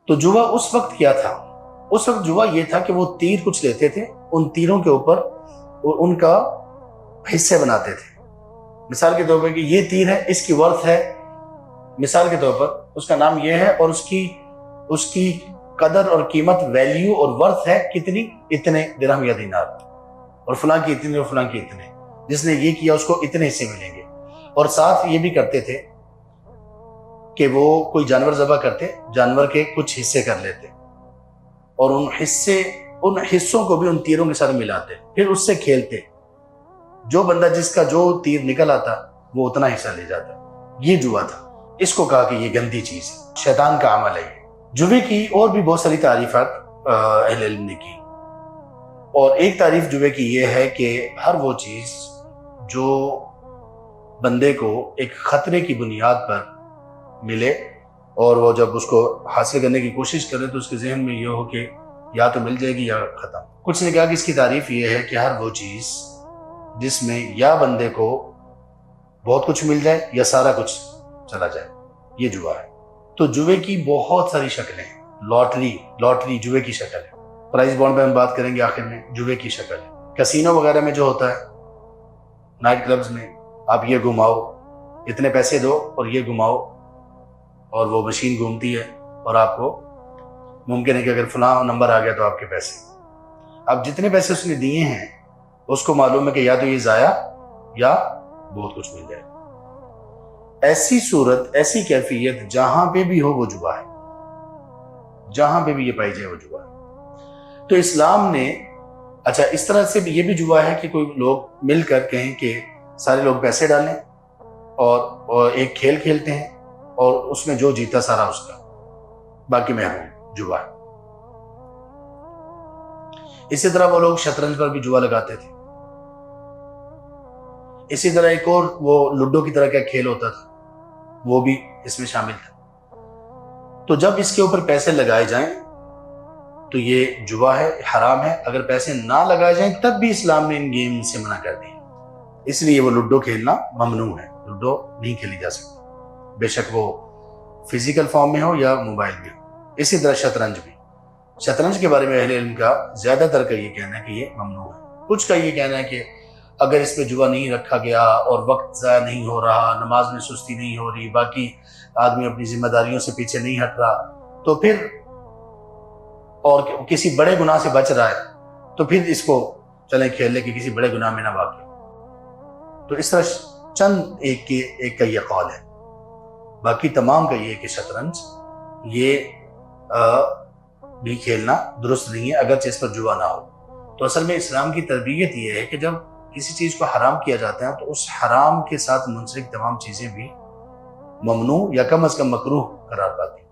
تو جوا اس وقت کیا تھا؟ اس وقت جوا یہ تھا کہ وہ تیر کچھ لیتے تھے، ان تیروں کے اوپر ان کا حصے بناتے تھے. مثال کے طور پر کہ یہ تیر ہے، اس کی ورتھ ہے، مثال کے طور پر اس کا نام یہ ہے اور اس کی قدر اور قیمت، ویلیو اور ورتھ ہے کتنی، اتنے درہم یا دینار، اور فلاں کی اتنے اور فلاں کی اتنے، جس نے یہ کیا اس کو اتنے حصے ملیں گے. اور ساتھ یہ بھی کرتے تھے کہ وہ کوئی جانور ذبح کرتے، جانور کے کچھ حصے کر لیتے اور ان حصوں کو بھی ان تیروں کے ساتھ ملاتے، پھر اس سے کھیلتے. جو بندہ جس کا جو تیر نکل آتا وہ اتنا حصہ لے جاتا. یہ جوا تھا. اس کو کہا کہ یہ گندی چیز ہے، شیطان کا عمل ہے. جوے کی اور بھی بہت ساری تعریفات اہل علم نے کی، اور ایک تعریف جوے کی یہ ہے کہ ہر وہ چیز جو بندے کو ایک خطرے کی بنیاد پر ملے اور وہ جب اس کو حاصل کرنے کی کوشش کرے تو اس کے ذہن میں یہ ہو کہ یا تو مل جائے گی یا ختم. کچھ نے کہا کہ اس کی تعریف یہ ہے کہ ہر وہ چیز جس میں یا بندے کو بہت کچھ مل جائے یا سارا کچھ چلا جائے، یہ جوا ہے. تو جوے کی بہت ساری شکلیں ہیں. لاٹری جوے کی شکل ہے. پرائز بانڈ پہ ہم بات کریں گے آخر میں. جوے کی شکل ہے. کسینو وغیرہ میں جو ہوتا ہے، نائٹ کلبز میں، آپ یہ گھماؤ، اتنے پیسے دو اور یہ گھماؤ، اور وہ مشین گھومتی ہے اور آپ کو ممکن ہے کہ اگر فلاں نمبر آ گیا تو آپ کے پیسے، اب جتنے پیسے اس نے دیے ہیں اس کو معلوم ہے کہ یا تو یہ ضائع یا بہت کچھ مل جائے. ایسی صورت، ایسی کیفیت جہاں پہ بھی ہو وہ جوا ہے، جہاں پہ بھی یہ پائی جائے وہ جوا ہے. تو اسلام نے اچھا اس طرح سے بھی یہ بھی جوا ہے کہ کوئی لوگ مل کر کہیں کہ سارے لوگ پیسے ڈالیں اور ایک کھیل کھیلتے ہیں اور اس میں جو جیتا سارا اس کا، باقی محروم. جوا ہے. اسی طرح وہ لوگ شطرنج پر بھی جوا لگاتے تھے. اسی طرح ایک اور وہ لوڈو کی طرح کا کھیل ہوتا تھا، وہ بھی اس میں شامل تھا. تو جب اس کے اوپر پیسے لگائے جائیں تو یہ جوا ہے، حرام ہے. اگر پیسے نہ لگائے جائیں تب بھی اسلام نے ان گیم سے منع کر دیا. اس لیے وہ لوڈو کھیلنا ممنوع ہے. لوڈو نہیں کھیلی جا سکتی، بے شک وہ فزیکل فارم میں ہو یا موبائل میں ہو. اسی طرح شطرنج بھی. شطرنج کے بارے میں اہل علم کا زیادہ تر کا یہ کہنا ہے کہ یہ ممنوع ہے. کچھ کا یہ کہنا ہے کہ اگر اس پہ جوا نہیں رکھا گیا اور وقت ضائع نہیں ہو رہا، نماز میں سستی نہیں ہو رہی، باقی آدمی اپنی ذمہ داریوں سے پیچھے نہیں ہٹ رہا، تو پھر اور کسی بڑے گناہ سے بچ رہا ہے تو پھر اس کو چلیں کھیل لیں کہ کسی بڑے گناہ میں نہ واقع. تو اس طرح چند ایک کا یہ قول ہے. باقی تمام کا یہ کہ شطرنج یہ بھی کھیلنا درست نہیں ہے اگرچہ اس پر جوا نہ ہو. تو اصل میں اسلام کی تربیت یہ ہے کہ جب کسی چیز کو حرام کیا جاتا ہے تو اس حرام کے ساتھ منسلک تمام چیزیں بھی ممنوع یا کم از کم مکروہ قرار پاتی ہیں.